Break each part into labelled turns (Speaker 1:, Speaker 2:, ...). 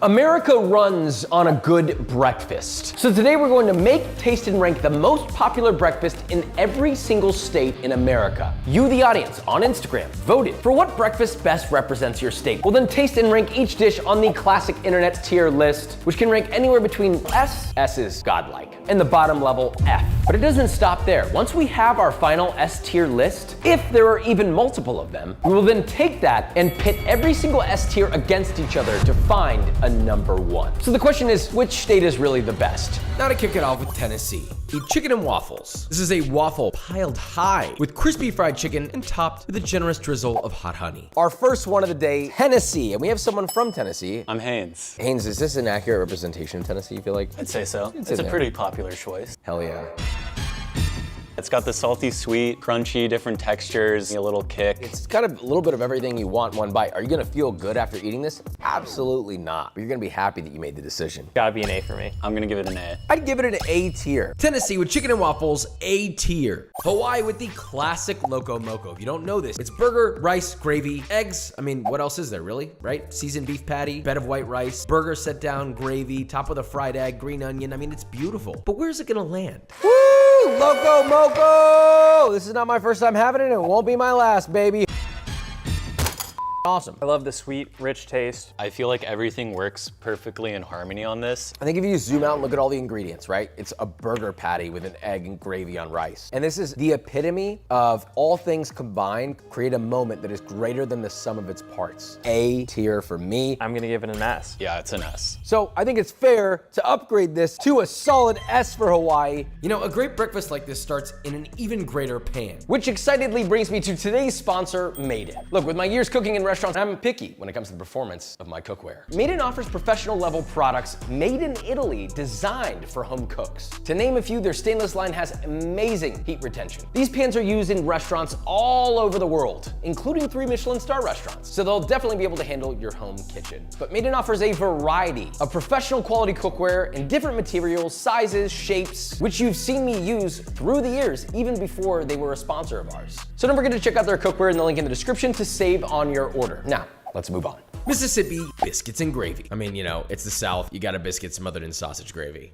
Speaker 1: America runs on a good breakfast. So today we're going to make, taste, and rank the most popular breakfast in every single state in America. You, the audience, on Instagram, voted for what breakfast best represents your state. We'll then taste and rank each dish on the classic internet tier list, which can rank anywhere between S is godlike, and the bottom level F. But it doesn't stop there. Once we have our final S tier list, if there are even multiple of them, we will then take that and pit every single S tier against each other to find a number one. So the question is, which state is really the best?
Speaker 2: Now to kick it off with Tennessee. Eat chicken and waffles. This is a waffle piled high with crispy fried chicken and topped with a generous drizzle of hot honey.
Speaker 1: Our first one of the day, Tennessee, and we have someone from Tennessee.
Speaker 3: I'm Haynes.
Speaker 1: Haynes, is this an accurate representation of Tennessee, you feel like?
Speaker 3: I'd say so. It's a pretty popular choice.
Speaker 1: Hell yeah.
Speaker 3: It's got the salty, sweet, crunchy, different textures, a little kick.
Speaker 1: It's got a little bit of everything you want in one bite. Are you gonna feel good after eating this? Absolutely not. But you're gonna be happy that you made the decision.
Speaker 4: Gotta be an A for me.
Speaker 3: I'm gonna give it an A.
Speaker 1: I'd give it an A tier.
Speaker 2: Tennessee with chicken and waffles, A tier. Hawaii with the classic Loco Moco. If you don't know this, it's burger, rice, gravy, eggs. I mean, what else is there, really, right? Seasoned beef patty, bed of white rice, burger set down, gravy, top with a fried egg, green onion. I mean, it's beautiful. But where's it gonna land?
Speaker 1: Woo! Loco Moco! This is not my first time having it, and it won't be my last, baby. Awesome.
Speaker 4: I love the sweet, rich taste.
Speaker 3: I feel like everything works perfectly in harmony on this.
Speaker 1: I think if you zoom out and look at all the ingredients, right? It's a burger patty with an egg and gravy on rice. And this is the epitome of all things combined create a moment that is greater than the sum of its parts. A tier for me.
Speaker 4: I'm gonna give it an S.
Speaker 3: Yeah, it's an S.
Speaker 1: So I think it's fair to upgrade this to a solid S for Hawaii.
Speaker 2: You know, a great breakfast like this starts in an even greater pan.
Speaker 1: Which excitedly brings me to today's sponsor, Made In. Look, with my years cooking in restaurants, I'm picky when it comes to the performance of my cookware. Made In offers professional level products made in Italy, designed for home cooks. To name a few, their stainless line has amazing heat retention. These pans are used in restaurants all over the world, including 3 Michelin star restaurants. So they'll definitely be able to handle your home kitchen. But Made In offers a variety of professional quality cookware in different materials, sizes, shapes, which you've seen me use through the years, even before they were a sponsor of ours. So don't forget to check out their cookware in the link in the description to save on your order. Now, let's move on.
Speaker 2: Mississippi, biscuits and gravy. I mean, you know, it's the South. You got a biscuit smothered in sausage gravy.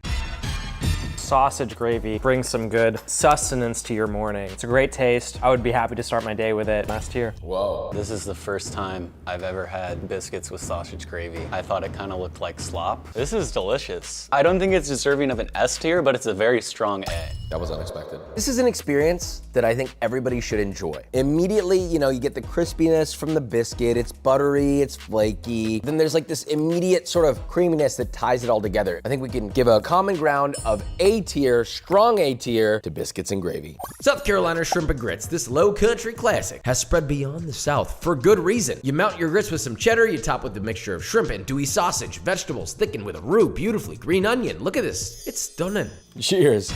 Speaker 4: Sausage gravy brings some good sustenance to your morning. It's a great taste. I would be happy to start my day with it. Last year.
Speaker 1: Whoa.
Speaker 3: This is the first time I've ever had biscuits with sausage gravy. I thought it kind of looked like slop. This is delicious. I don't think it's deserving of an S tier, but it's a very strong A.
Speaker 1: That was unexpected. This is an experience that I think everybody should enjoy. Immediately, you know, you get the crispiness from the biscuit, it's buttery, it's flaky. Then there's like this immediate sort of creaminess that ties it all together. I think we can give a common ground of A tier, strong A tier to biscuits and gravy.
Speaker 2: South Carolina shrimp and grits. This low country classic has spread beyond the South for good reason. You mount your grits with some cheddar, you top with a mixture of shrimp and gooey sausage, vegetables thickened with a roux, beautifully green onion. Look at this, it's stunning.
Speaker 1: Cheers.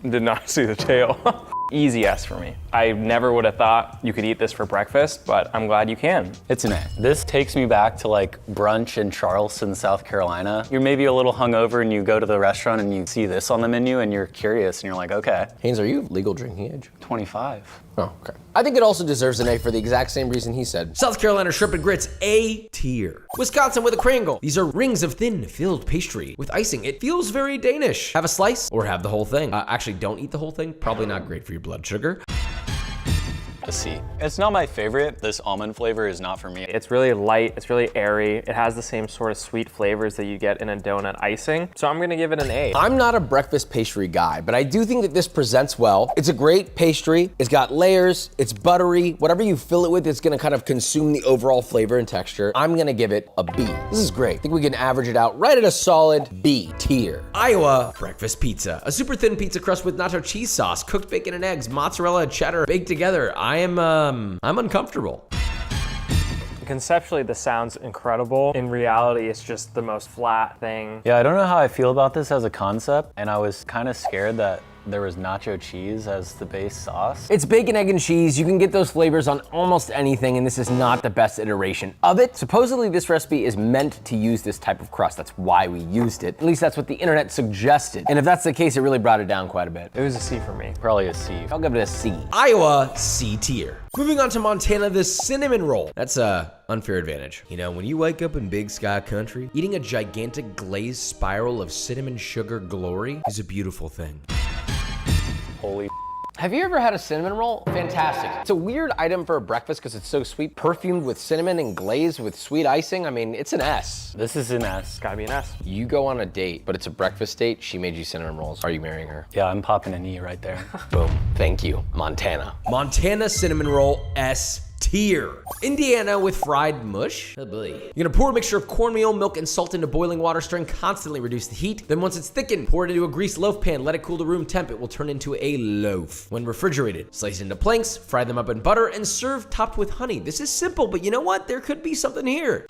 Speaker 4: Did not see the tail. Easy S for me. I never would have thought you could eat this for breakfast, but I'm glad you can.
Speaker 3: It's an A. This takes me back to like brunch in Charleston, South Carolina. You're maybe a little hungover and you go to the restaurant and you see this on the menu and you're curious and you're like, okay.
Speaker 1: Haynes, are you of legal drinking age?
Speaker 3: 25.
Speaker 1: Oh, okay. I think it also deserves an A for the exact same reason he said.
Speaker 2: South Carolina shrimp and grits, A tier. Wisconsin with a Kringle. These are rings of thin filled pastry with icing. It feels very Danish. Have a slice or have the whole thing. Actually, don't eat the whole thing. Probably not great for your blood sugar.
Speaker 3: A C. It's not my favorite. This almond flavor is not for me.
Speaker 4: It's really light, it's really airy. It has the same sort of sweet flavors that you get in a donut icing. So I'm gonna give it an A.
Speaker 1: I'm not a breakfast pastry guy, but I do think that this presents well. It's a great pastry. It's got layers, it's buttery. Whatever you fill it with, it's gonna kind of consume the overall flavor and texture. I'm gonna give it a B. This is great. I think we can average it out right at a solid B tier.
Speaker 2: Iowa breakfast pizza. A super thin pizza crust with nacho cheese sauce, cooked bacon and eggs, mozzarella and cheddar baked together. I'm uncomfortable.
Speaker 4: Conceptually, this sounds incredible. In reality, it's just the most flat thing.
Speaker 3: Yeah, I don't know how I feel about this as a concept, and I was kind of scared that there was nacho cheese as the base sauce.
Speaker 1: It's bacon, egg, and cheese. You can get those flavors on almost anything, and this is not the best iteration of it. Supposedly, this recipe is meant to use this type of crust. That's why we used it. At least that's what the internet suggested. And if that's the case, it really brought it down quite a bit.
Speaker 4: It was a C for me.
Speaker 3: Probably a C.
Speaker 1: I'll give it a C.
Speaker 2: Iowa, C tier. Moving on to Montana, the cinnamon roll. That's a unfair advantage. You know, when you wake up in Big Sky country, eating a gigantic glazed spiral of cinnamon sugar glory is a beautiful thing.
Speaker 3: Holy.
Speaker 1: Have you ever had a cinnamon roll? Fantastic. It's a weird item for a breakfast because it's so sweet, perfumed with cinnamon and glazed with sweet icing. I mean, it's an S.
Speaker 3: This is an S.
Speaker 4: Gotta be an S.
Speaker 1: You go on a date, but it's a breakfast date. She made you cinnamon rolls. Are you marrying her?
Speaker 3: Yeah, I'm popping an E right there.
Speaker 1: Boom. Thank you, Montana.
Speaker 2: Montana cinnamon roll, S tier. Indiana with fried mush. Oh boy. You're gonna pour a mixture of cornmeal, milk, and salt into boiling water, stirring constantly, reduce the heat. Then once it's thickened, pour it into a greased loaf pan, let it cool to room temp. It will turn into a loaf. When refrigerated, slice into planks, fry them up in butter, and serve topped with honey. This is simple, but you know what? There could be something here.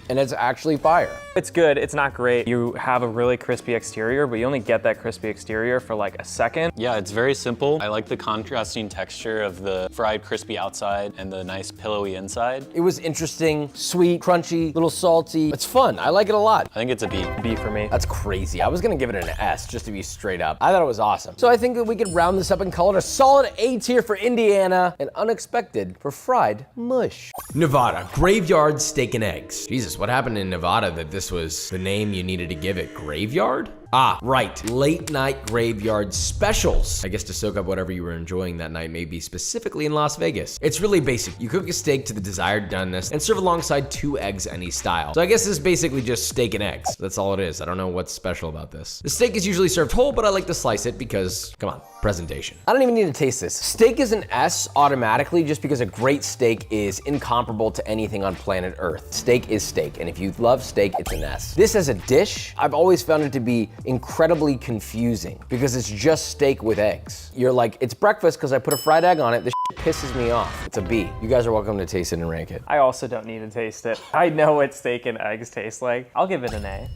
Speaker 1: And it's actually fire.
Speaker 4: It's good, it's not great. You have a really crispy exterior, but you only get that crispy exterior for like a second.
Speaker 3: Yeah, it's very simple. I like the contrasting texture of the fried crispy outside and the nice pillowy inside.
Speaker 1: It was interesting, sweet, crunchy, little salty. It's fun. I like it a lot.
Speaker 3: I think it's a B.
Speaker 4: B for me.
Speaker 1: That's crazy. I was gonna give it an S just to be straight up. I thought it was awesome. So I think that we could round this up and call it a solid A tier for Indiana and unexpected for fried mush.
Speaker 2: Nevada, graveyard steak and eggs. Jesus, what happened in Nevada that this was the name you needed to give it? Graveyard? Ah, right, late night graveyard specials. I guess to soak up whatever you were enjoying that night, maybe specifically in Las Vegas. It's really basic. You cook a steak to the desired doneness and serve alongside 2 eggs any style. So I guess this is basically just steak and eggs. That's all it is. I don't know what's special about this. The steak is usually served whole, but I like to slice it because, come on, presentation.
Speaker 1: I don't even need to taste this. Steak is an S automatically just because a great steak is incomparable to anything on planet Earth. Steak is steak, and if you love steak, it's an S. This as a dish, I've always found it to be incredibly confusing because it's just steak with eggs. You're like, it's breakfast because I put a fried egg on it. This shit pisses me off. It's a B. You guys are welcome to taste it and rank it.
Speaker 4: I also don't need to taste it. I know what steak and eggs taste like. I'll give it an A.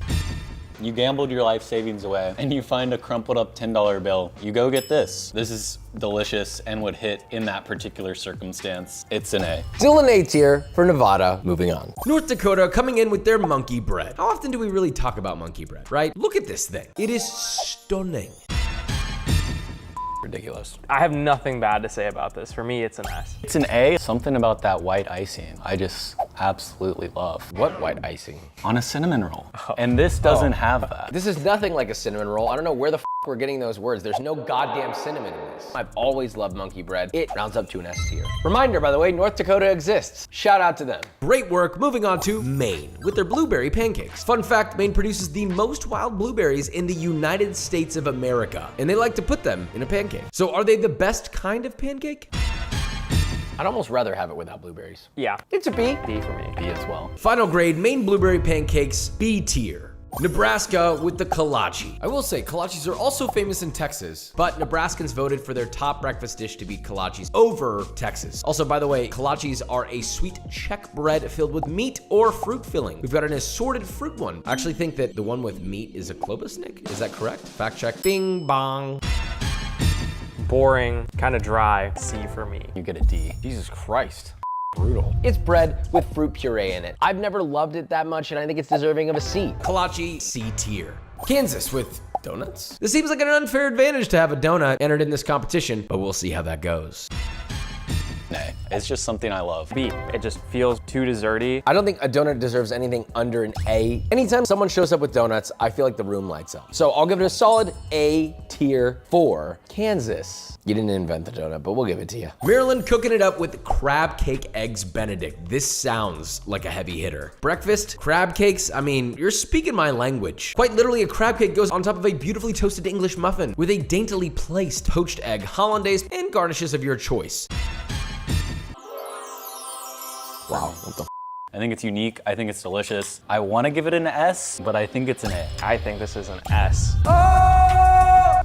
Speaker 3: You gambled your life savings away and you find a crumpled up $10 bill. You go get this. This is delicious and would hit in that particular circumstance. It's an A.
Speaker 1: Still an A tier for Nevada. Moving on.
Speaker 2: North Dakota coming in with their monkey bread. How often do we really talk about monkey bread, right? Look at this thing. It is stunning.
Speaker 1: Ridiculous.
Speaker 4: I have nothing bad to say about this. For me, it's an S.
Speaker 3: It's an A. Something about that white icing I just absolutely love.
Speaker 1: What white icing?
Speaker 3: On a cinnamon roll. And this doesn't have that.
Speaker 1: This is nothing like a cinnamon roll. I don't know where the we're getting those words. There's no goddamn cinnamon in this. I've always loved monkey bread. It rounds up to an S tier. Reminder, by the way, North Dakota exists. Shout out to them.
Speaker 2: Great work. Moving on to Maine with their blueberry pancakes. Fun fact, Maine produces the most wild blueberries in the United States of America, and they like to put them in a pancake. So are they the best kind of pancake?
Speaker 1: I'd almost rather have it without blueberries.
Speaker 4: Yeah,
Speaker 1: It's a B.
Speaker 4: B for me.
Speaker 3: B as well.
Speaker 2: Final grade, Maine blueberry pancakes, B tier. Nebraska with the kolache. I will say, kolaches are also famous in Texas, but Nebraskans voted for their top breakfast dish to be kolaches over Texas. Also, by the way, kolaches are a sweet Czech bread filled with meat or fruit filling. We've got an assorted fruit one. I actually think that the one with meat is a klobasnik. Is that correct? Fact check. Bing bong.
Speaker 4: Boring, kind of dry. C for me.
Speaker 3: You get a D.
Speaker 1: Jesus Christ. Brutal. It's bread with fruit puree in it. I've never loved it that much, and I think it's deserving of a C.
Speaker 2: Kolache, C tier. Kansas with donuts. This seems like an unfair advantage to have a donut entered in this competition, but we'll see how that goes.
Speaker 3: A. It's just something I love.
Speaker 4: B, it just feels too desserty.
Speaker 1: I don't think a donut deserves anything under an A. Anytime someone shows up with donuts, I feel like the room lights up. So I'll give it a solid A tier for Kansas. You didn't invent the donut, but we'll give it to you.
Speaker 2: Maryland cooking it up with crab cake eggs Benedict. This sounds like a heavy hitter. Breakfast, crab cakes, I mean, you're speaking my language. Quite literally, a crab cake goes on top of a beautifully toasted English muffin with a daintily placed poached egg, hollandaise, and garnishes of your choice.
Speaker 1: Wow, what the
Speaker 3: I think it's unique. I think it's delicious. I want to give it an S, but I think it's an A.
Speaker 4: I think this is an S.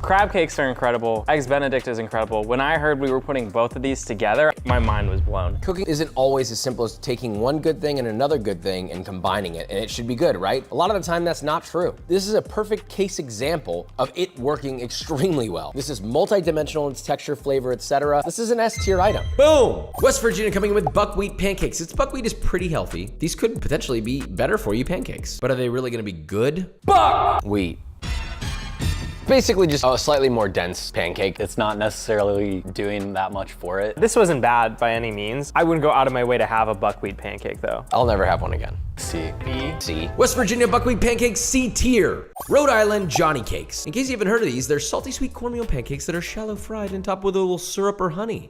Speaker 4: Crab cakes are incredible. Eggs Benedict is incredible. When I heard we were putting both of these together, my mind was blown.
Speaker 1: Cooking isn't always as simple as taking one good thing and another good thing and combining it, and it should be good, right? A lot of the time that's not true. This is a perfect case example of it working extremely well. This is multi-dimensional in its texture, flavor, etc. This is an S-tier item.
Speaker 2: Boom! West Virginia coming in with buckwheat pancakes. Its buckwheat is pretty healthy. These could potentially be better for you pancakes. But are they really gonna be good?
Speaker 1: Buckwheat. Basically just a slightly more dense pancake.
Speaker 3: It's not necessarily doing that much for it.
Speaker 4: This wasn't bad by any means. I wouldn't go out of my way to have a buckwheat pancake though.
Speaker 1: I'll never have one again.
Speaker 3: C.
Speaker 1: C.
Speaker 2: West Virginia buckwheat pancakes, C tier. Rhode Island Johnny cakes. In case you haven't heard of these, they're salty sweet cornmeal pancakes that are shallow fried and topped with a little syrup or honey.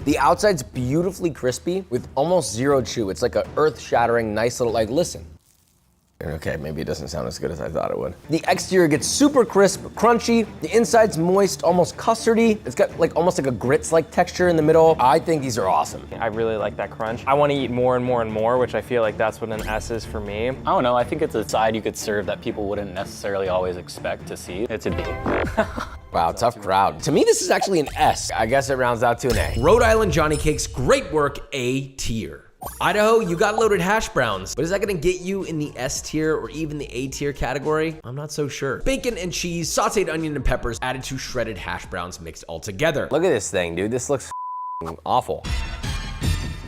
Speaker 1: The outside's beautifully crispy with almost zero chew. It's like a earth-shattering, nice little, like, listen. Okay, maybe it doesn't sound as good as I thought it would. The exterior gets super crisp, crunchy. The inside's moist, almost custardy. It's got like almost like a grits-like texture in the middle. I think these are awesome.
Speaker 4: I really like that crunch. I want to eat more and more and more, which I feel like that's what an S is for me.
Speaker 3: I don't know, I think it's a side you could serve that people wouldn't necessarily always expect to see. It's a B.
Speaker 1: Wow, tough crowd. To me, this is actually an S. I guess it rounds out to an A.
Speaker 2: Rhode Island Johnny cakes, great work, A tier. Idaho, you got loaded hash browns, but is that gonna get you in the S tier or even the A tier category? I'm not so sure. Bacon and cheese, sauteed onion and peppers added to shredded hash browns mixed all together.
Speaker 1: Look at this thing, dude. This looks awful.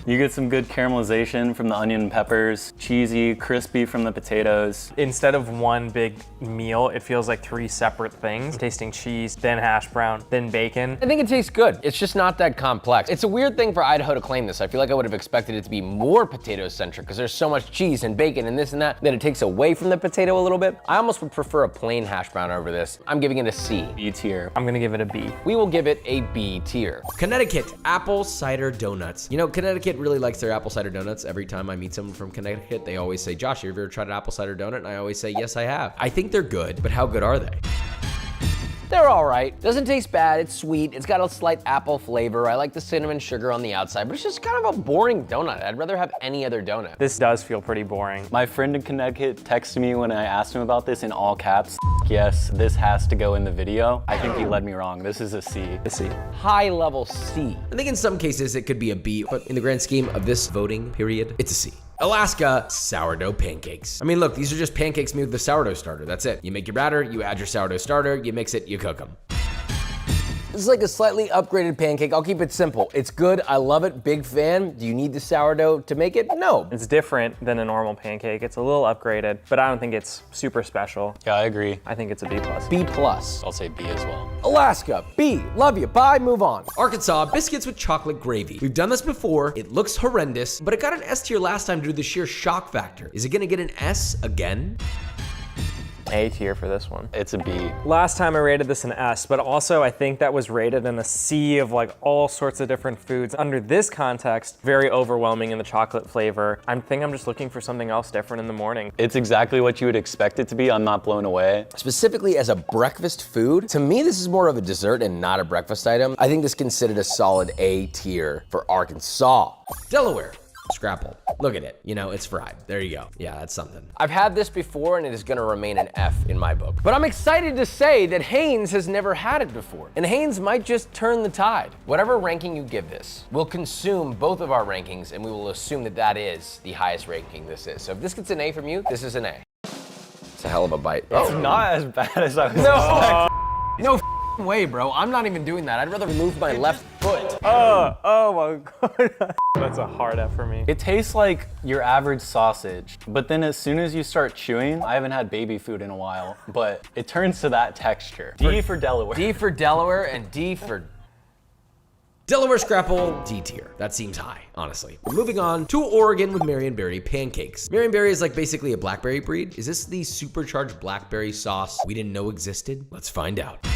Speaker 3: You get some good caramelization from the onion and peppers, cheesy, crispy from the potatoes.
Speaker 4: Instead of one big meal, it feels like 3 separate things. Tasting cheese, then hash brown, then bacon.
Speaker 1: I think it tastes good. It's just not that complex. It's a weird thing for Idaho to claim this. I feel like I would have expected it to be more potato-centric because there's so much cheese and bacon and this and that it takes away from the potato a little bit. I almost would prefer a plain hash brown over this. I'm giving it a C.
Speaker 3: B tier.
Speaker 4: I'm gonna give it a B.
Speaker 1: We will give it a B tier.
Speaker 2: Connecticut, apple cider donuts. You know, Connecticut really likes their apple cider donuts. Every time I meet someone from Connecticut, they always say, Josh, have you ever tried an apple cider donut? And I always say, yes, I have. I think they're good, but how good are they?
Speaker 1: They're all right. Doesn't taste bad, it's sweet, it's got a slight apple flavor. I like the cinnamon sugar on the outside, but it's just kind of a boring donut. I'd rather have any other donut.
Speaker 4: This does feel pretty boring.
Speaker 3: My friend in Connecticut texted me when I asked him about this in all caps. Yes, this has to go in the video. I think he led me wrong. This is a C.
Speaker 4: A C.
Speaker 1: High level C.
Speaker 2: I think in some cases it could be a B, but in the grand scheme of this voting period, it's a C. Alaska, sourdough pancakes. I mean, look, these are just pancakes made with the sourdough starter. That's it. You make your batter, you add your sourdough starter, you mix it, you cook them.
Speaker 1: This is like a slightly upgraded pancake. I'll keep it simple. It's good, I love it, big fan. Do you need the sourdough to make it? No.
Speaker 4: It's different than a normal pancake. It's a little upgraded, but I don't think it's super special.
Speaker 3: Yeah, I agree.
Speaker 4: I think it's a B+.
Speaker 1: B plus.
Speaker 3: I'll say B as well.
Speaker 1: Alaska, B, love you, bye, move on.
Speaker 2: Arkansas, biscuits with chocolate gravy. We've done this before. It looks horrendous, but it got an S tier last time due to the sheer shock factor. Is it gonna get an S again?
Speaker 4: A tier for this one.
Speaker 3: It's a B.
Speaker 4: Last time I rated this an S, but also I think that was rated in a C of like all sorts of different foods. Under this context, very overwhelming in the chocolate flavor. I think I'm just looking for something else different in the morning.
Speaker 3: It's exactly what you would expect it to be. I'm not blown away.
Speaker 1: Specifically as a breakfast food, to me this is more of a dessert and not a breakfast item. I think this is considered a solid A tier for Arkansas.
Speaker 2: Delaware, scrapple. Look at it. You know, it's fried. There you go. Yeah, that's something.
Speaker 1: I've had this before and it is gonna remain an F in my book. But I'm excited to say that Haynes has never had it before. And Haynes might just turn the tide. Whatever ranking you give this, we'll consume both of our rankings and we will assume that that is the highest ranking this is. So if this gets an A from you, this is an A. It's a hell of a bite.
Speaker 3: It's not as bad as I was expecting.
Speaker 1: No way, bro. I'm not even doing that. I'd rather move my left foot.
Speaker 4: Oh my God. That's a hard F for me.
Speaker 3: It tastes like your average sausage, but then as soon as you start chewing, I haven't had baby food in a while, but it turns to that texture. D for Delaware.
Speaker 1: D for Delaware and D for...
Speaker 2: Delaware scrapple, D tier. That seems high, honestly. We're moving on to Oregon with Marionberry pancakes. Marionberry is like basically a blackberry breed. Is this the supercharged blackberry sauce we didn't know existed? Let's find out.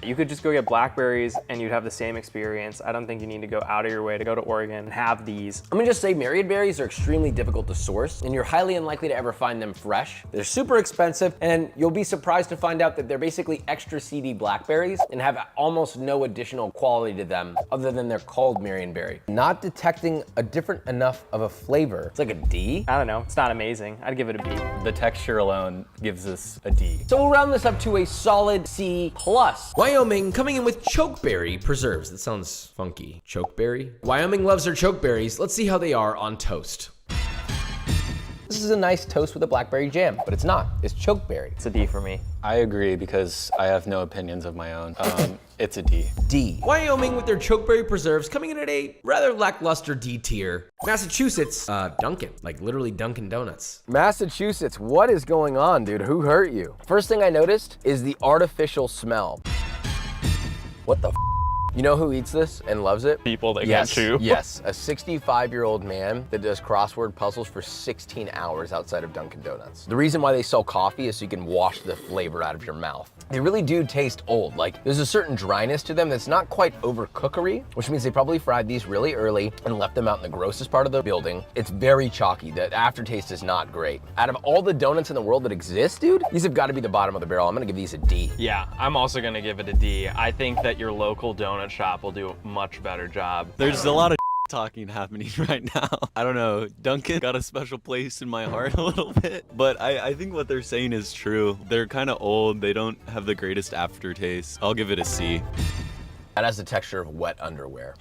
Speaker 4: You could just go get blackberries and you'd have the same experience. I don't think you need to go out of your way to go to Oregon and have these.
Speaker 1: I'm gonna just say myriad berries are extremely difficult to source, and you're highly unlikely to ever find them fresh. They're super expensive, and you'll be surprised to find out that they're basically extra seedy blackberries and have almost no additional quality to them other than they're called myriad berry. Not detecting a different enough of a flavor. It's like a D.
Speaker 4: I don't know, it's not amazing. I'd give it a B.
Speaker 3: The texture alone gives this a D.
Speaker 1: So we'll round this up to a solid C+.
Speaker 2: Wyoming coming in with chokeberry preserves. That sounds funky. Chokeberry? Wyoming loves their chokeberries. Let's see how they are on toast.
Speaker 1: This is a nice toast with a blackberry jam, but it's not. It's chokeberry.
Speaker 4: It's a D for me.
Speaker 3: I agree because I have no opinions of my own. It's a D.
Speaker 1: D.
Speaker 2: Wyoming with their chokeberry preserves coming in at a rather lackluster D tier. Massachusetts, Dunkin', like literally Dunkin' Donuts.
Speaker 1: Massachusetts, what is going on, dude? Who hurt you? First thing I noticed is the artificial smell. What the f? You know who eats this and loves it?
Speaker 4: People that
Speaker 1: Yes,
Speaker 4: can't chew.
Speaker 1: yes, a 65-year-old man that does crossword puzzles for 16 hours outside of Dunkin' Donuts. The reason why they sell coffee is so you can wash the flavor out of your mouth. They really do taste old. Like, there's a certain dryness to them that's not quite overcookery, which means they probably fried these really early and left them out in the grossest part of the building. It's very chalky. The aftertaste is not great. Out of all the donuts in the world that exist, dude, these have got to be the bottom of the barrel. I'm gonna give these a D.
Speaker 5: Yeah, I'm also gonna give it a D. I think that your local donut shop will do a much better job.
Speaker 6: There's a lot of talking happening right now. I don't know, Duncan got a special place in my heart a little bit, but I think what they're saying is true. They're kind of old, they don't have the greatest aftertaste. I'll give it a C.
Speaker 1: That has the texture of wet underwear.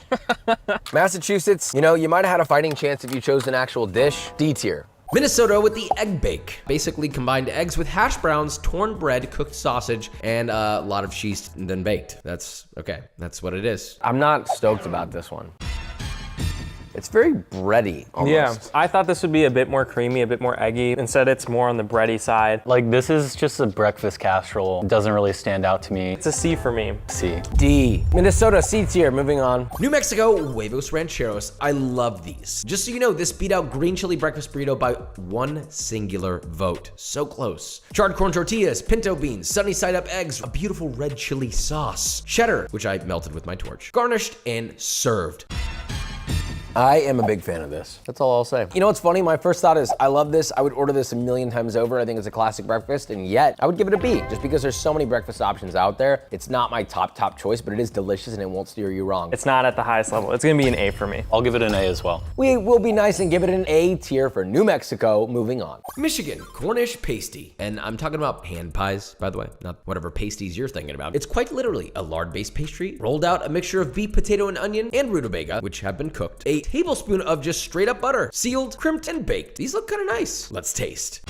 Speaker 1: Massachusetts, you know, you might have had a fighting chance if you chose an actual dish. D tier.
Speaker 2: Minnesota with the egg bake. Basically combined eggs with hash browns, torn bread, cooked sausage, and a lot of cheese and then baked. That's okay, that's what it is.
Speaker 1: I'm not stoked about this one. It's very bready, almost.
Speaker 4: Yeah, I thought this would be a bit more creamy, a bit more eggy. Instead, it's more on the bready side.
Speaker 3: Like, this is just a breakfast casserole. It doesn't really stand out to me.
Speaker 4: It's a C for me.
Speaker 3: C.
Speaker 1: D. Minnesota, C tier, moving on.
Speaker 2: New Mexico, huevos rancheros. I love these. Just so you know, this beat out green chili breakfast burrito by one singular vote. So close. Charred corn tortillas, pinto beans, sunny side up eggs, a beautiful red chili sauce, cheddar, which I melted with my torch, garnished and served.
Speaker 1: I am a big fan of this. That's all I'll say. You know what's funny? My first thought is, I love this. I would order this a million times over. I think it's a classic breakfast, and yet I would give it a B, just because there's so many breakfast options out there. It's not my top choice, but it is delicious and it won't steer you wrong.
Speaker 4: It's not at the highest level. It's gonna be an A for me.
Speaker 3: I'll give it an A as well.
Speaker 1: We will be nice and give it an A tier for New Mexico, moving on.
Speaker 2: Michigan, Cornish pasty. And I'm talking about hand pies, by the way, not whatever pasties you're thinking about. It's quite literally a lard-based pastry, rolled out a mixture of beef, potato, and onion, and rutabaga, which have been cooked. A tablespoon of just straight up butter, sealed, crimped, and baked. These look kind of nice. Let's taste.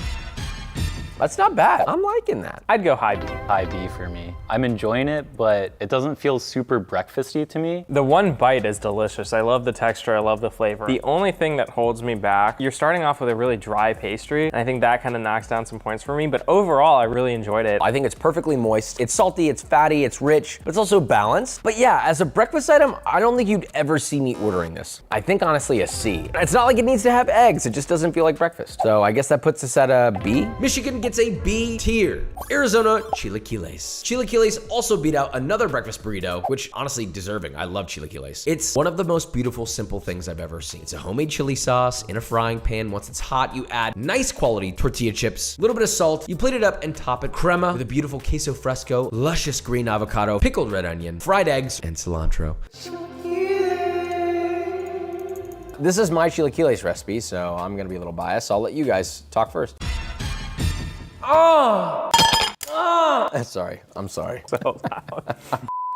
Speaker 1: That's not bad. I'm liking that.
Speaker 4: I'd go high B.
Speaker 3: High B for me. I'm enjoying it, but it doesn't feel super breakfasty to me.
Speaker 4: The one bite is delicious. I love the texture, I love the flavor. The only thing that holds me back, you're starting off with a really dry pastry, and I think that kind of knocks down some points for me, but overall, I really enjoyed it.
Speaker 1: I think it's perfectly moist. It's salty, it's fatty, it's rich, but it's also balanced. But yeah, as a breakfast item, I don't think you'd ever see me ordering this. I think honestly a C. It's not like it needs to have eggs, it just doesn't feel like breakfast. So I guess that puts us at a B.
Speaker 2: Michigan gets a B tier. Arizona, chilaquiles. Chilaquiles also beat out another breakfast burrito, which honestly deserving. I love chilaquiles. It's one of the most beautiful, simple things I've ever seen. It's a homemade chili sauce in a frying pan. Once it's hot, you add nice quality tortilla chips, a little bit of salt. You plate it up and top it crema with a beautiful queso fresco, luscious green avocado, pickled red onion, fried eggs, and cilantro.
Speaker 1: This is my chilaquiles recipe, so I'm gonna be a little biased. I'll let you guys talk first. Sorry, I'm sorry.
Speaker 4: So loud.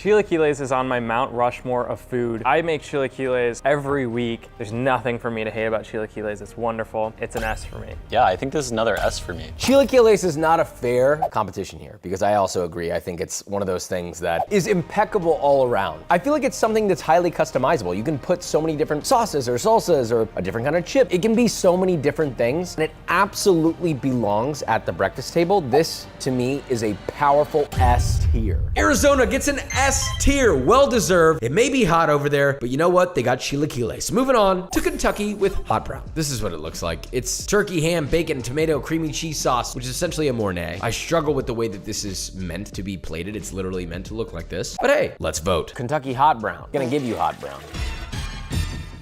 Speaker 4: Chilaquiles is on my Mount Rushmore of food. I make chilaquiles every week. There's nothing for me to hate about chilaquiles. It's wonderful. It's an S for me.
Speaker 3: Yeah, I think this is another S for me.
Speaker 1: Chilaquiles is not a fair competition here because I also agree. I think it's one of those things that is impeccable all around. I feel like it's something that's highly customizable. You can put so many different sauces or salsas or a different kind of chip. It can be so many different things, and it absolutely belongs at the breakfast table. This, to me, is a powerful S tier.
Speaker 2: Arizona gets an S S tier, well deserved. It may be hot over there, but you know what? They got chilaquiles. Moving on to Kentucky with hot brown. This is what it looks like. It's turkey, ham, bacon, tomato, creamy cheese sauce, which is essentially a Mornay. I struggle with the way that this is meant to be plated. It's literally meant to look like this. But hey, let's vote.
Speaker 1: Kentucky hot brown. Gonna give you hot brown.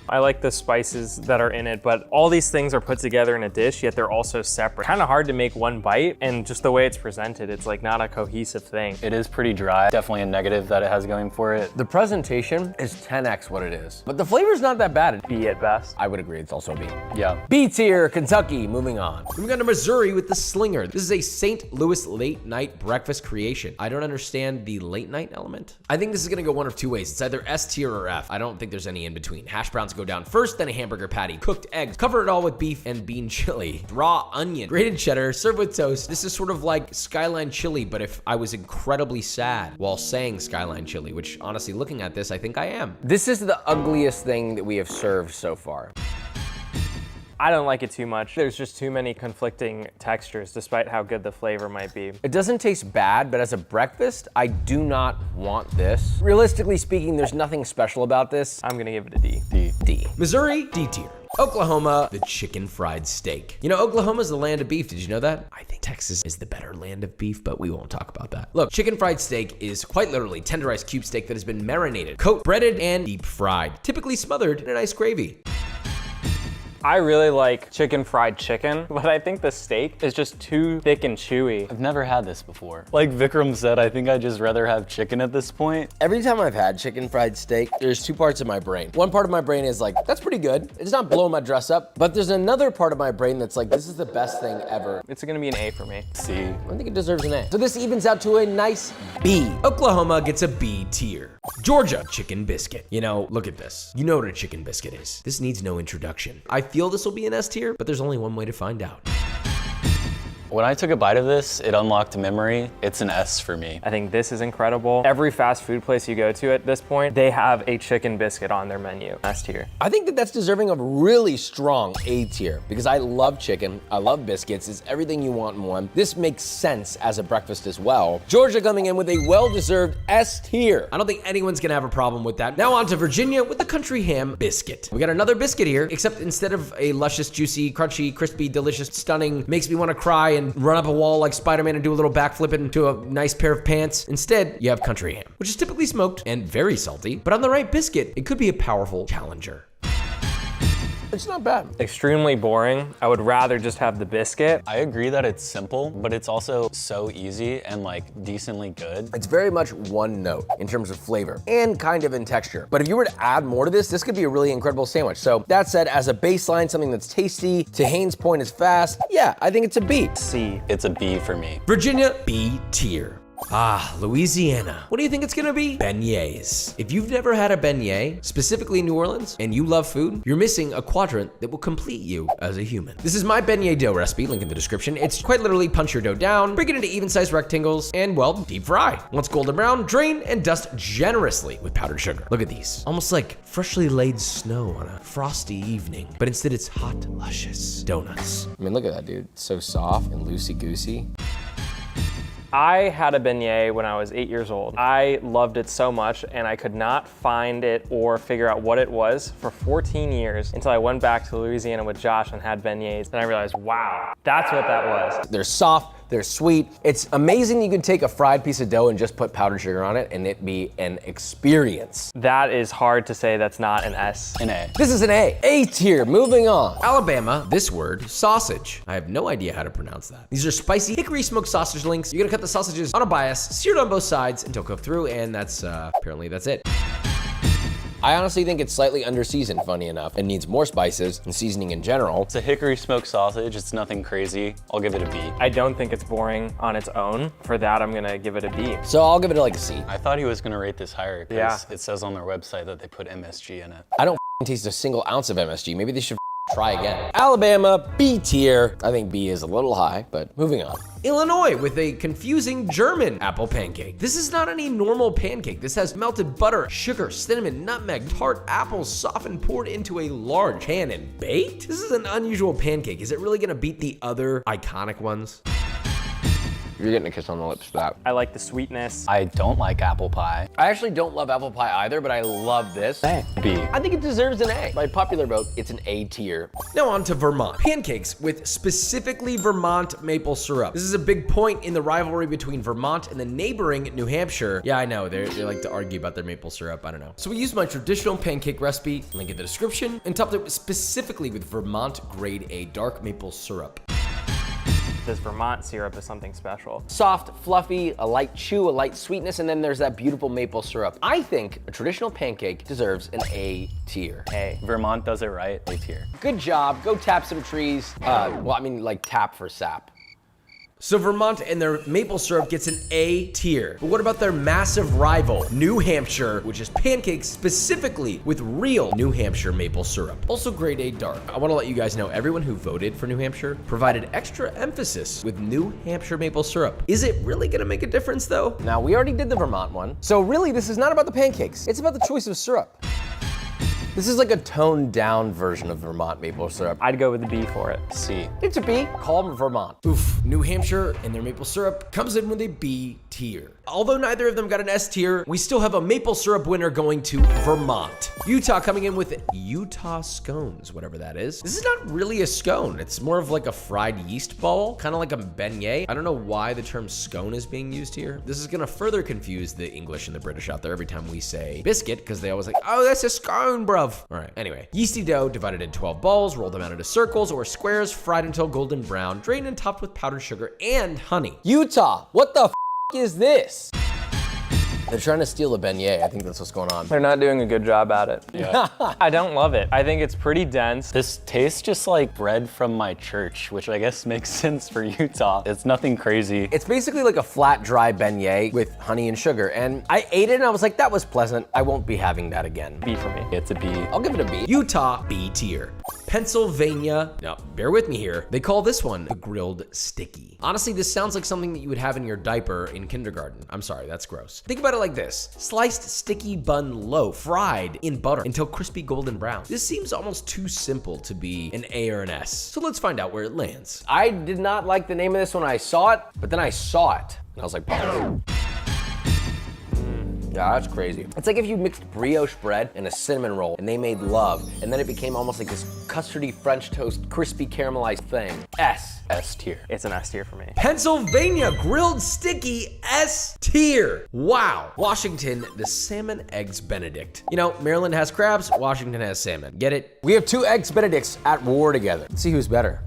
Speaker 4: I like the spices that are in it, but all these things are put together in a dish, yet they're also separate. Kind of hard to make one bite, and just the way it's presented, it's like not a cohesive thing.
Speaker 3: It is pretty dry. Definitely a negative that it has going for it.
Speaker 1: The presentation is 10x what it is, but the flavor's not that bad.
Speaker 4: B at best.
Speaker 1: I would agree, it's also a B.
Speaker 3: Yeah.
Speaker 1: B tier, Kentucky, moving on.
Speaker 2: Moving on to Missouri with the Slinger. This is a St. Louis late night breakfast creation. I don't understand the late night element. I think this is gonna go one of two ways. It's either S tier or F. I don't think there's any in between. Hash browns go down first, then a hamburger patty, cooked eggs, cover it all with beef and bean chili, raw onion, grated cheddar, served with toast. This is sort of like Skyline chili, but if I was incredibly sad while saying Skyline chili, which honestly, looking at this, I think I am.
Speaker 1: This is the ugliest thing that we have served so far.
Speaker 4: I don't like it too much. There's just too many conflicting textures, despite how good the flavor might be.
Speaker 1: It doesn't taste bad, but as a breakfast, I do not want this. Realistically speaking, there's nothing special about this.
Speaker 4: I'm gonna give it a D.
Speaker 1: D.
Speaker 2: Missouri, D tier. Oklahoma, the chicken fried steak. You know, Oklahoma's the land of beef. Did you know that? I think Texas is the better land of beef, but we won't talk about that. Look, chicken fried steak is quite literally tenderized cube steak that has been marinated, coated, breaded, and deep fried, typically smothered in a nice gravy.
Speaker 4: I really like chicken fried chicken, but I think the steak is just too thick and chewy.
Speaker 3: I've never had this before. Like Vikram said, I think I'd just rather have chicken at this point.
Speaker 1: Every time I've had chicken fried steak, there's two parts of my brain. One part of my brain is like, that's pretty good. It's not blowing my dress up. But there's another part of my brain that's like, this is the best thing ever.
Speaker 4: It's gonna be an A for me.
Speaker 3: See.
Speaker 1: I think it deserves an A. So this evens out to a nice B.
Speaker 2: Oklahoma gets a B tier. Georgia, chicken biscuit. You know, look at this. You know what a chicken biscuit is. This needs no introduction. I feel this will be an S tier, but there's only one way to find out.
Speaker 3: When I took a bite of this, it unlocked a memory. It's an S for me.
Speaker 4: I think this is incredible. Every fast food place you go to at this point, they have a chicken biscuit on their menu. S tier.
Speaker 1: I think that that's deserving of really strong A tier because I love chicken, I love biscuits, it's everything you want in one. This makes sense as a breakfast as well. Georgia coming in with a well-deserved S tier.
Speaker 2: I don't think anyone's gonna have a problem with that. Now on to Virginia with the country ham biscuit. We got another biscuit here, except instead of a luscious, juicy, crunchy, crispy, delicious, stunning, makes me wanna cry and run up a wall like Spider-Man and do a little backflip into a nice pair of pants. Instead, you have country ham, which is typically smoked and very salty, but on the right biscuit, it could be a powerful challenger.
Speaker 1: It's not bad.
Speaker 4: Extremely boring. I would rather just have the biscuit.
Speaker 3: I agree that it's simple, but it's also so easy and like decently good.
Speaker 1: It's very much one note in terms of flavor and kind of in texture. But if you were to add more to this could be a really incredible sandwich. So that said, as a baseline, something that's tasty, to Haynes' point is fast, yeah, I think it's a B.
Speaker 4: C.
Speaker 3: It's a B for me.
Speaker 2: Virginia, B tier. Ah, Louisiana. What do you think it's gonna be? Beignets. If you've never had a beignet, specifically in New Orleans, and you love food, you're missing a quadrant that will complete you as a human. This is my beignet dough recipe, link in the description. It's quite literally punch your dough down, break it into even-sized rectangles, and well, deep fry. Once golden brown, drain and dust generously with powdered sugar. Look at these. Almost like freshly laid snow on a frosty evening, but instead it's hot, luscious donuts.
Speaker 1: I mean, look at that, dude. It's so soft and loosey-goosey.
Speaker 4: I had a beignet when I was 8 years old. I loved it so much and I could not find it or figure out what it was for 14 years until I went back to Louisiana with Josh and had beignets. And I realized, wow, that's what that was.
Speaker 1: They're soft, they're sweet. It's amazing you can take a fried piece of dough and just put powdered sugar on it and it be an experience.
Speaker 4: That is hard to say that's not an S.
Speaker 3: An A.
Speaker 1: This is an A. A tier, moving on.
Speaker 2: Alabama, this word, sausage. I have no idea how to pronounce that. These are spicy hickory smoked sausage links. You're gonna cut the sausages on a bias, seared on both sides until cooked through, and that's, apparently that's it.
Speaker 1: I honestly think it's slightly under-seasoned, funny enough. It needs more spices and seasoning in general.
Speaker 3: It's a hickory smoked sausage. It's nothing crazy. I'll give it a B.
Speaker 4: I don't think it's boring on its own. For that, I'm gonna give it a B.
Speaker 1: So I'll give it like a C.
Speaker 3: I thought he was gonna rate this higher because
Speaker 4: Yeah.
Speaker 3: it says on their website that they put MSG in it.
Speaker 1: I don't taste a single ounce of MSG. Maybe they should try again. Alabama, B tier. I think B is a little high, but moving on.
Speaker 2: Illinois with a confusing German apple pancake. This is not any normal pancake. This has melted butter, sugar, cinnamon, nutmeg, tart apples softened, poured into a large pan and baked. This is an unusual pancake. Is it really gonna beat the other iconic ones?
Speaker 1: You're getting a kiss on the lips for that.
Speaker 4: I like the sweetness.
Speaker 3: I don't like apple pie.
Speaker 1: I actually don't love apple pie either, but I love this.
Speaker 3: B.
Speaker 1: I think it deserves an A. By popular vote, it's an A tier.
Speaker 2: Now on to Vermont. Pancakes with specifically Vermont maple syrup. This is a big point in the rivalry between Vermont and the neighboring New Hampshire. Yeah, I know, they like to argue about their maple syrup, I don't know. So we used my traditional pancake recipe, link in the description, and topped it specifically with Vermont grade A dark maple syrup.
Speaker 4: This Vermont syrup is something special.
Speaker 1: Soft, fluffy, a light chew, a light sweetness, and then there's that beautiful maple syrup. I think a traditional pancake deserves an A tier.
Speaker 4: A.
Speaker 3: Vermont does it right. A tier.
Speaker 1: Good job, go tap some trees. Well, I mean like tap for sap.
Speaker 2: So Vermont and their maple syrup gets an A tier. But what about their massive rival, New Hampshire, which is pancakes specifically with real New Hampshire maple syrup. Also grade A dark. I want to let you guys know everyone who voted for New Hampshire provided extra emphasis with New Hampshire maple syrup. Is it really gonna make a difference though?
Speaker 1: Now, we already did the Vermont one. So really, this is not about the pancakes. It's about the choice of syrup. This is like a toned down version of Vermont maple syrup.
Speaker 4: I'd go with the B for it.
Speaker 3: C.
Speaker 1: It's a B, call them Vermont.
Speaker 2: Oof, New Hampshire and their maple syrup comes in with a B tier. Although neither of them got an S tier, we still have a maple syrup winner going to Vermont. Utah coming in with Utah scones, whatever that is. This is not really a scone. It's more of like a fried yeast ball, kind of like a beignet. I don't know why the term scone is being used here. This is gonna further confuse the English and the British out there every time we say biscuit, because they always like, oh, that's a scone, bruv. All right, anyway. Yeasty dough divided in 12 balls, roll them out into circles or squares, fried until golden brown, drained and topped with powdered sugar and honey.
Speaker 1: Utah, what the is this? They're trying to steal a beignet. I think that's what's going on.
Speaker 4: They're not doing a good job at it.
Speaker 3: Yeah.
Speaker 4: I don't love it. I think it's pretty dense.
Speaker 3: This tastes just like bread from my church, which I guess makes sense for Utah. It's nothing crazy.
Speaker 1: It's basically like a flat, dry beignet with honey and sugar. And I ate it and I was like, that was pleasant. I won't be having that again.
Speaker 4: B for me.
Speaker 3: It's a B.
Speaker 1: I'll give it a B.
Speaker 2: Utah, B tier. Pennsylvania, now bear with me here, they call this one the grilled sticky. Honestly, this sounds like something that you would have in your diaper in kindergarten. I'm sorry, that's gross. Think about it like this. Sliced sticky bun loaf, fried in butter until crispy golden brown. This seems almost too simple to be an A or an S. So let's find out where it lands.
Speaker 1: I did not like the name of this when I saw it, but then I saw it and I was like, oh. Yeah, that's crazy. It's like if you mixed brioche bread and a cinnamon roll and they made love, and then it became almost like this custardy French toast, crispy caramelized thing. S.
Speaker 3: S tier.
Speaker 4: It's an S tier for me.
Speaker 2: Pennsylvania grilled sticky S tier. Wow. Washington, the salmon eggs Benedict. You know, Maryland has crabs, Washington has salmon. Get it?
Speaker 1: We have two eggs Benedicts at war together. Let's see who's better.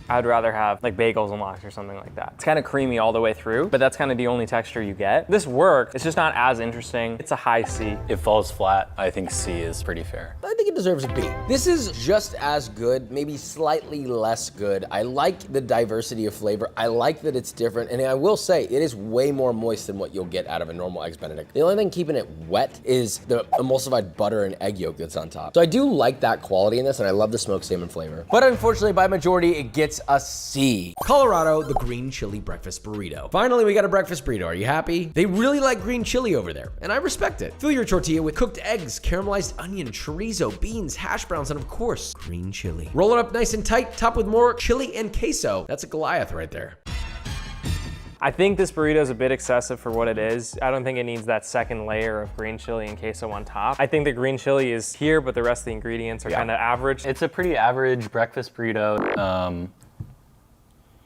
Speaker 4: I'd rather have like bagels and lox or something like that. It's kind of creamy all the way through, but that's kind of the only texture you get. This works, it's just not as interesting. It's a high C.
Speaker 3: It falls flat. I think C is pretty fair.
Speaker 1: I think it deserves a B. This is just as good, maybe slightly less good. I like the diversity of flavor. I like that it's different, and I will say it is way more moist than what you'll get out of a normal Eggs Benedict. The only thing keeping it wet is the emulsified butter and egg yolk that's on top. So I do like that quality in this, and I love the smoked salmon flavor. But unfortunately, by majority, it gets a C.
Speaker 2: Colorado, the green chili breakfast burrito. Finally, we got a breakfast burrito. Are you happy? They really like green chili over there, and I respect it. Fill your tortilla with cooked eggs, caramelized onion, chorizo, beans, hash browns, and of course, green chili. Roll it up nice and tight, top with more chili and queso. That's a Goliath right there.
Speaker 4: I think this burrito is a bit excessive for what it is. I don't think it needs that second layer of green chili and queso on top. I think the green chili is here, but the rest of the ingredients are kind of average.
Speaker 3: It's a pretty average breakfast burrito.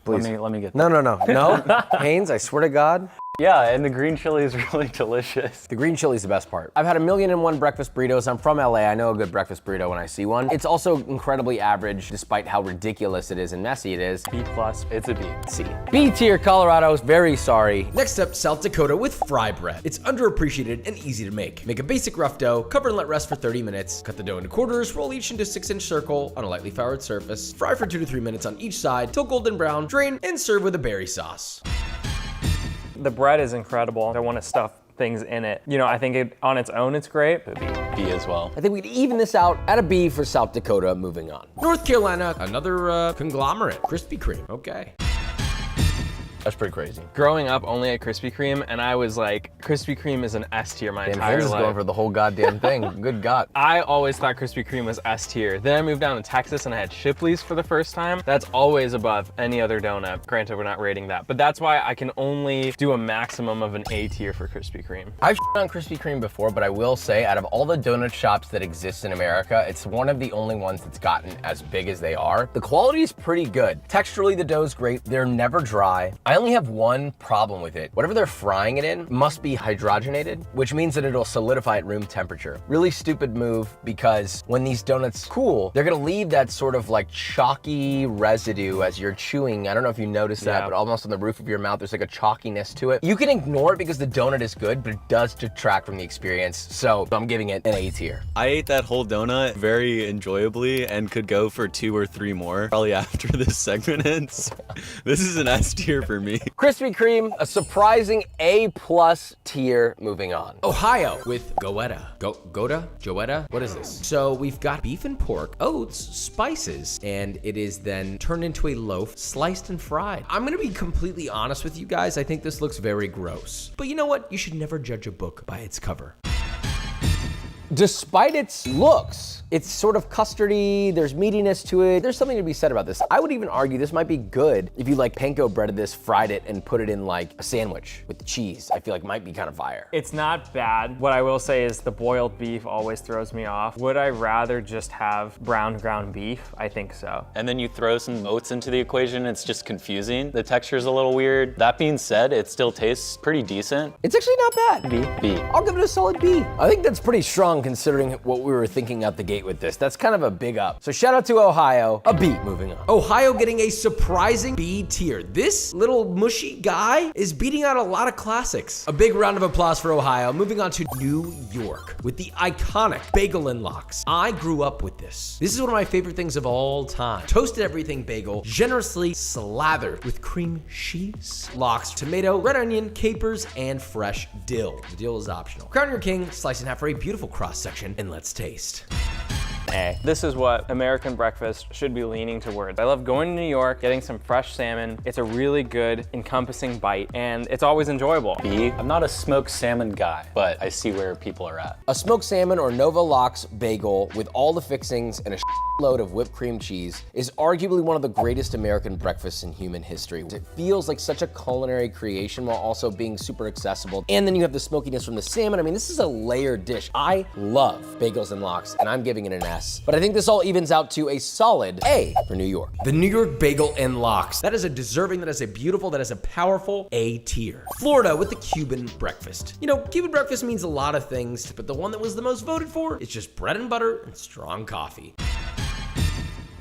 Speaker 1: Please.
Speaker 3: Let me get
Speaker 1: No. No, Haynes, I swear to God.
Speaker 3: Yeah, and the green chili is really delicious.
Speaker 1: The green chili is the best part. I've had 1,000,001 breakfast burritos. I'm from LA. I know a good breakfast burrito when I see one. It's also incredibly average, despite how ridiculous it is and messy it is.
Speaker 4: B+.
Speaker 3: It's a B.
Speaker 1: C. B tier, Colorado's. Very sorry.
Speaker 2: Next up, South Dakota with fry bread. It's underappreciated and easy to make. Make a basic rough dough, cover and let rest for 30 minutes. Cut the dough into quarters, roll each into a 6-inch circle on a lightly floured surface. Fry for 2 to 3 minutes on each side till golden brown. Drain and serve with a berry sauce.
Speaker 4: The bread is incredible. I want to stuff things in it. You know, I think it on its own, it's great.
Speaker 3: B as well.
Speaker 1: I think we'd even this out at a B for South Dakota. Moving on.
Speaker 2: North Carolina, another conglomerate. Krispy Kreme, okay.
Speaker 1: That's pretty crazy.
Speaker 5: Growing up, only at Krispy Kreme, and I was like, Krispy Kreme is an S tier my
Speaker 1: Damn,
Speaker 5: entire
Speaker 1: Hans is
Speaker 5: life.
Speaker 1: going for the whole goddamn thing. Good God.
Speaker 5: I always thought Krispy Kreme was S tier. Then I moved down to Texas and I had Shipley's for the first time. That's always above any other donut. Granted, we're not rating that, but that's why I can only do a maximum of an A tier for Krispy Kreme.
Speaker 1: I've shit on Krispy Kreme before, but I will say, out of all the donut shops that exist in America, it's one of the only ones that's gotten as big as they are. The quality is pretty good. Texturally, the dough's great. They're never dry. I only have one problem with it. Whatever they're frying it in must be hydrogenated, which means that it'll solidify at room temperature. Really stupid move, because when these donuts cool, they're gonna leave that sort of like chalky residue as you're chewing. I don't know if you noticed that, but almost on the roof of your mouth, there's like a chalkiness to it. You can ignore it because the donut is good, but it does detract from the experience. So I'm giving it an A tier.
Speaker 6: I ate that whole donut very enjoyably and could go for 2 or 3 more probably after this segment ends. This is an S tier for me.
Speaker 1: Krispy Kreme, a surprising A+ tier. Moving on.
Speaker 2: Ohio with Goetta. Joetta? What is this? So we've got beef and pork, oats, spices, and it is then turned into a loaf, sliced and fried. I'm gonna be completely honest with you guys. I think this looks very gross. But you know what? You should never judge a book by its cover.
Speaker 1: Despite its looks, it's sort of custardy, there's meatiness to it. There's something to be said about this. I would even argue this might be good if you like panko breaded this, fried it, and put it in like a sandwich with cheese. I feel like might be kind of fire.
Speaker 4: It's not bad. What I will say is the boiled beef always throws me off. Would I rather just have brown ground beef? I think so.
Speaker 3: And then you throw some oats into the equation, it's just confusing. The texture's a little weird. That being said, it still tastes pretty decent.
Speaker 1: It's actually not bad.
Speaker 3: B.
Speaker 1: I'll give it a solid B. I think that's pretty strong considering what we were thinking out the gate with this. That's kind of a big up. So shout out to Ohio, a B. Moving on.
Speaker 2: Ohio getting a surprising B tier. This little mushy guy is beating out a lot of classics. A big round of applause for Ohio. Moving on to New York with the iconic bagel and lox. I grew up with this. This is one of my favorite things of all time. Toasted everything bagel, generously slathered with cream cheese, lox, tomato, red onion, capers, and fresh dill. The dill is optional. Crown your king, slice in half for a beautiful cross section, and let's taste.
Speaker 4: A. This is what American breakfast should be leaning towards. I love going to New York, getting some fresh salmon. It's a really good, encompassing bite, and it's always enjoyable.
Speaker 3: B. I'm not a smoked salmon guy, but I see where people are at.
Speaker 1: A smoked salmon or Nova Lox bagel with all the fixings and a load of whipped cream cheese is arguably one of the greatest American breakfasts in human history. It feels like such a culinary creation while also being super accessible. And then you have the smokiness from the salmon. I mean, this is a layered dish. I love bagels and lox, and I'm giving it an S. But I think this all evens out to a solid A for New York.
Speaker 2: The New York Bagel and Lox. That is a deserving, that is a beautiful, that is a powerful A tier. Florida with the Cuban breakfast. You know, Cuban breakfast means a lot of things, but the one that was the most voted for is just bread and butter and strong coffee.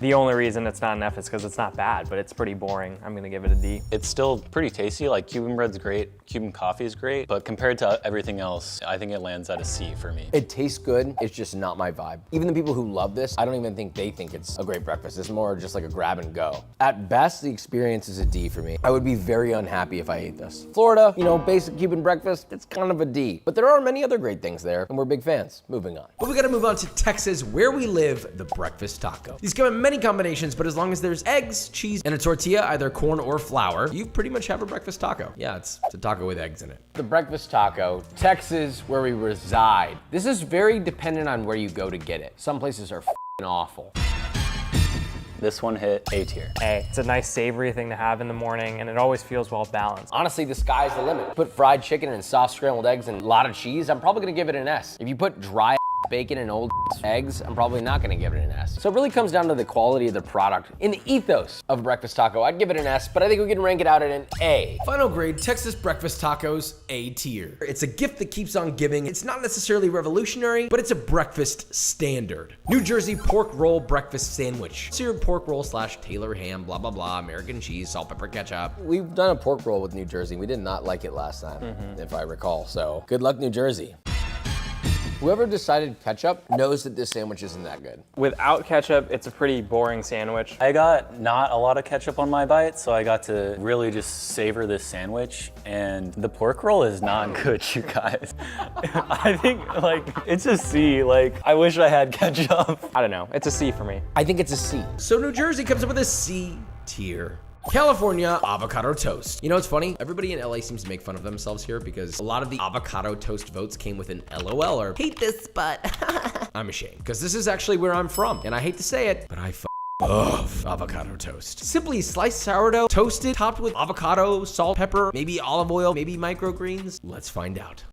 Speaker 4: The only reason it's not an F is because it's not bad, but it's pretty boring. I'm gonna give it a D.
Speaker 3: It's still pretty tasty. Like Cuban bread's great, Cuban coffee is great, but compared to everything else, I think it lands at a C for me.
Speaker 1: It tastes good, it's just not my vibe. Even the people who love this, I don't even think they think it's a great breakfast. It's more just like a grab and go. At best, the experience is a D for me. I would be very unhappy if I ate this. Florida, you know, basic Cuban breakfast, it's kind of a D. But there are many other great things there, and we're big fans. Moving on.
Speaker 2: But we gotta move on to Texas, where we live, the breakfast taco. These come in many combinations, but as long as there's eggs, cheese, and a tortilla, either corn or flour, you pretty much have a breakfast taco. Yeah, it's a taco with eggs in it.
Speaker 1: The breakfast taco, Texas, where we reside. This is very dependent on where you go to get it. Some places are f***ing awful.
Speaker 3: This one hit A tier.
Speaker 4: A. It's a nice savory thing to have in the morning, and it always feels well balanced.
Speaker 1: Honestly, the sky's the limit. Put fried chicken and soft scrambled eggs and a lot of cheese, I'm probably gonna give it an S. If you put dry bacon and old eggs, I'm probably not gonna give it an S. So it really comes down to the quality of the product. In the ethos of a breakfast taco, I'd give it an S, but I think we can rank it out at an A.
Speaker 2: Final grade, Texas breakfast tacos, A tier. It's a gift that keeps on giving. It's not necessarily revolutionary, but it's a breakfast standard. New Jersey pork roll breakfast sandwich. Seared pork roll / Taylor ham, blah, blah, blah, American cheese, salt, pepper, ketchup.
Speaker 1: We've done a pork roll with New Jersey. We did not like it last time, if I recall. So good luck, New Jersey. Whoever decided ketchup knows that this sandwich isn't that good.
Speaker 4: Without ketchup, it's a pretty boring sandwich.
Speaker 3: I got not a lot of ketchup on my bite, so I got to really just savor this sandwich. And the pork roll is not good, you guys. I think, like, it's a C. Like, I wish I had ketchup.
Speaker 4: I don't know, it's a C for me.
Speaker 1: I think it's a C.
Speaker 2: So New Jersey comes up with a C tier. California avocado toast. You know, it's funny. Everybody in LA seems to make fun of themselves here because a lot of the avocado toast votes came with an LOL or hate this, but I'm ashamed because this is actually where I'm from. And I hate to say it, but I love avocado toast. Simply sliced sourdough, toasted, topped with avocado, salt, pepper, maybe olive oil, maybe microgreens. Let's find out.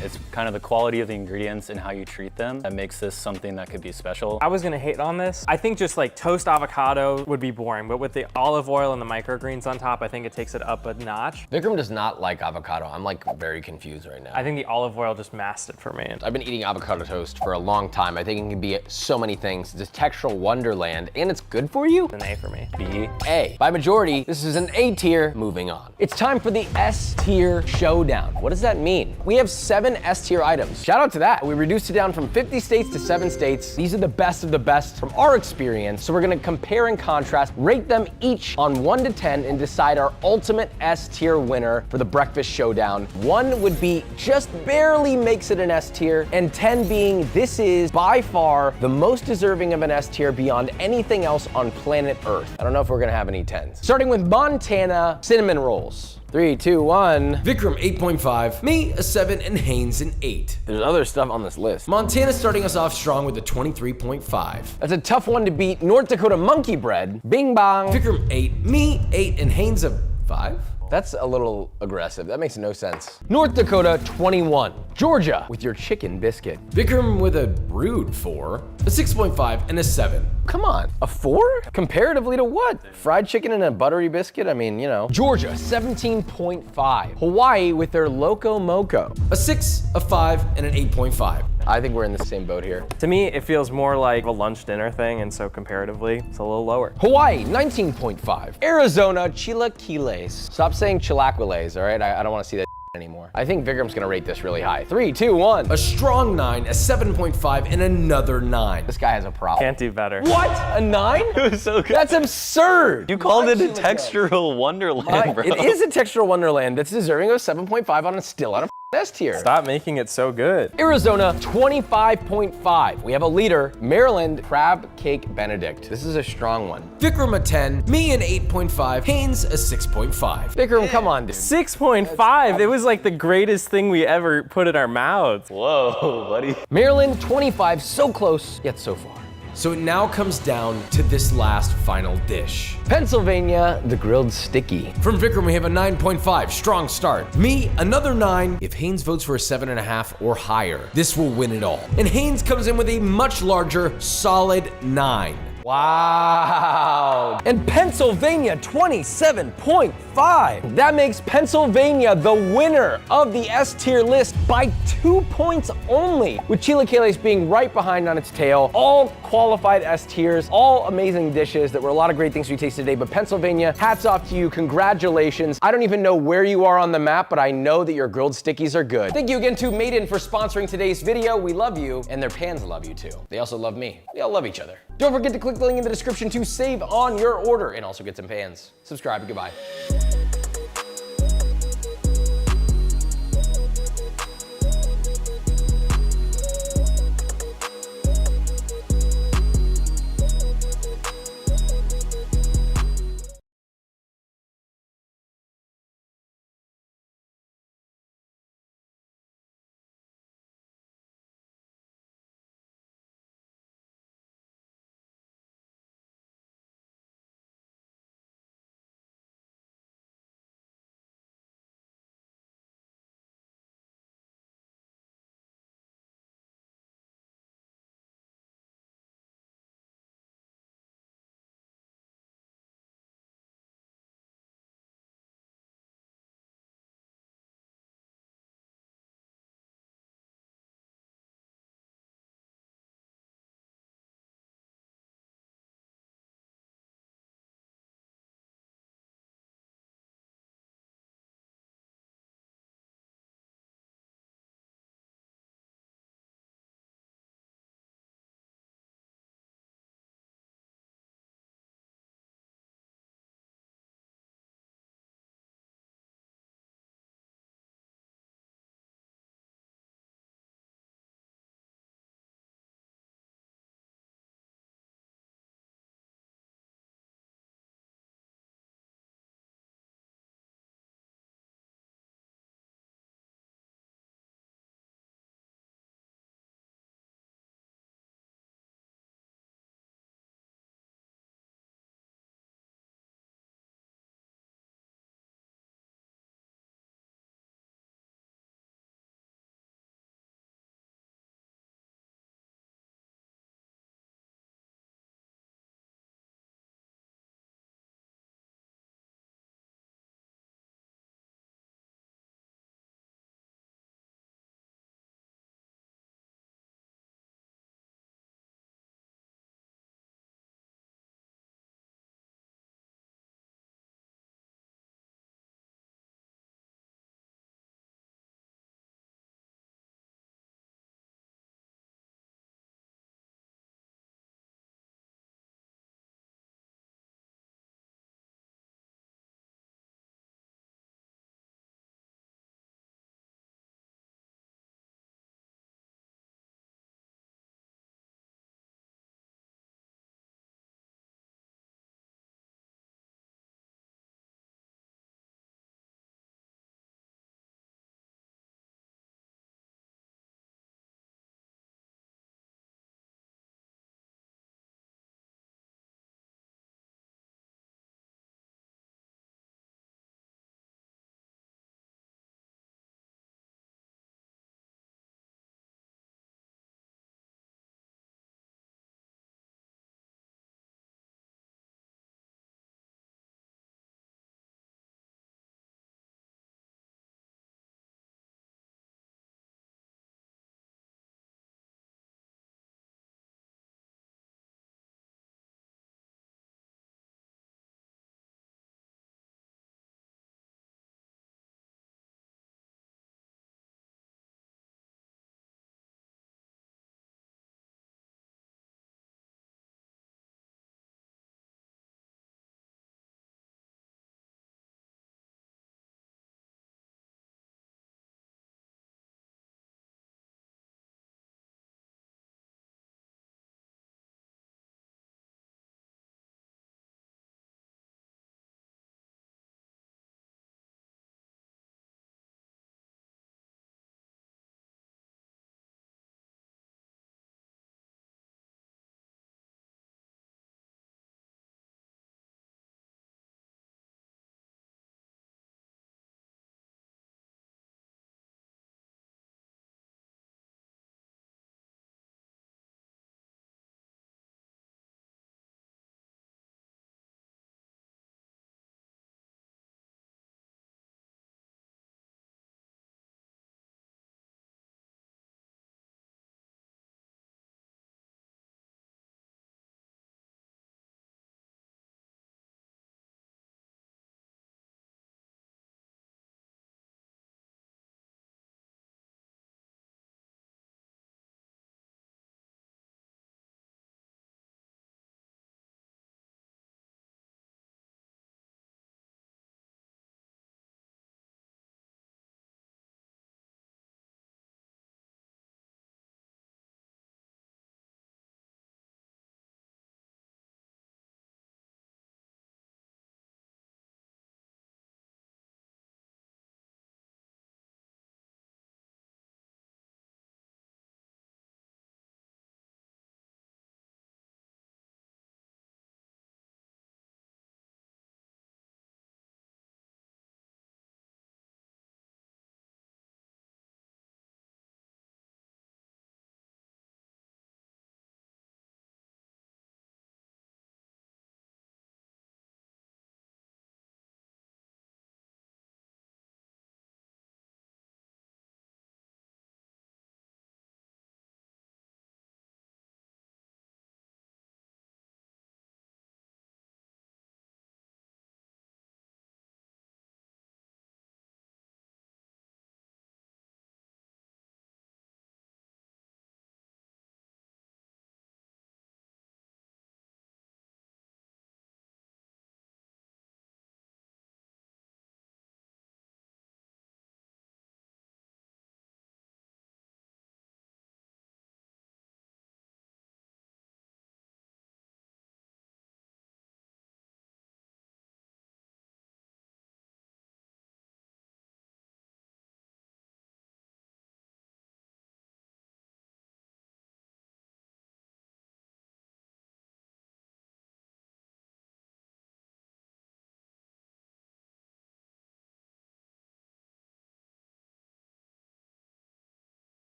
Speaker 3: It's kind of the quality of the ingredients and how you treat them that makes this something that could be special.
Speaker 4: I was gonna hate on this. I think just like toast avocado would be boring, but with the olive oil and the microgreens on top, I think it takes it up a notch.
Speaker 1: Vikram does not like avocado. I'm like very confused right now.
Speaker 4: I think the olive oil just masked it for me.
Speaker 1: I've been eating avocado toast for a long time. I think it can be so many things. It's a textural wonderland, and it's good for you.
Speaker 4: An A for me.
Speaker 3: B.
Speaker 1: A. By majority, this is an A tier. Moving on. It's time for the S tier showdown. What does that mean? We have 7 S tier items. Shout out to that. We reduced it down from 50 states to 7 states. These are the best of the best from our experience. So we're gonna compare and contrast, rate them each on 1 to 10 and decide our ultimate S tier winner for the breakfast showdown. 1 would be just barely makes it an S tier, and 10 being this is by far the most deserving of an S tier beyond anything else on planet Earth. I don't know if we're gonna have any 10s. Starting with Montana cinnamon rolls. 3, 2, 1.
Speaker 2: Vikram 8.5, me a 7, and Haynes an 8.
Speaker 1: There's other stuff on this list.
Speaker 2: Montana starting us off strong with a 23.5.
Speaker 1: That's a tough one to beat. North Dakota monkey bread. Bing bong.
Speaker 2: Vikram 8, me 8, and Haynes a 5.
Speaker 1: That's a little aggressive. That makes no sense. North Dakota 21. Georgia with your chicken biscuit.
Speaker 2: Vikram with a rude 4, a 6.5, and a 7.
Speaker 1: Come on, a 4? Comparatively to what? Fried chicken and a buttery biscuit? I mean, you know. Georgia 17.5. Hawaii with their Loco Moco.
Speaker 2: A 6, a 5, and an 8.5.
Speaker 1: I think we're in the same boat here.
Speaker 4: To me, it feels more like a lunch dinner thing, and so comparatively, it's a little lower.
Speaker 1: Hawaii 19.5. Arizona chilaquiles. Stop saying chilaquiles, all right? I don't want to see that anymore. I think Vikram's gonna rate this really high. 3, 2, 1.
Speaker 2: A strong 9, a 7.5, and another 9.
Speaker 1: This guy has a problem.
Speaker 4: Can't do better.
Speaker 1: What? A 9?
Speaker 3: It was so good.
Speaker 1: That's absurd.
Speaker 3: You called it a textural wonderland, bro.
Speaker 1: It is a textural wonderland that's deserving of a 7.5 on a still out of S tier.
Speaker 4: Stop making it so good.
Speaker 1: Arizona 25.5. We have a leader, Maryland Crab Cake Benedict. This is a strong one.
Speaker 2: Vikram a 10, me an 8.5, Haynes a 6.5.
Speaker 1: Vikram, come on, dude.
Speaker 4: 6.5. It was like the greatest thing we ever put in our mouths.
Speaker 3: Whoa, buddy.
Speaker 1: Maryland 25, so close, yet so far.
Speaker 2: So it now comes down to this last final dish.
Speaker 1: Pennsylvania, the grilled sticky.
Speaker 2: From Vikram, we have a 9.5, strong start. Me, another 9. If Haynes votes for a 7.5 or higher, this will win it all. And Haynes comes in with a much larger, solid 9.
Speaker 1: Wow. And Pennsylvania 27.5. That makes Pennsylvania the winner of the S tier list by 2 points only, with chilaquiles being right behind on its tail. All qualified S tiers, all amazing dishes. There were a lot of great things we tasted today, but Pennsylvania, hats off to you. Congratulations. I don't even know where you are on the map, but I know that your grilled stickies are good. Thank you again to Maiden for sponsoring today's video. We love you, and their pans love you too. They also love me. We all love each other. Don't forget to click the link in the description to save on your order and also get some pans. Subscribe and goodbye.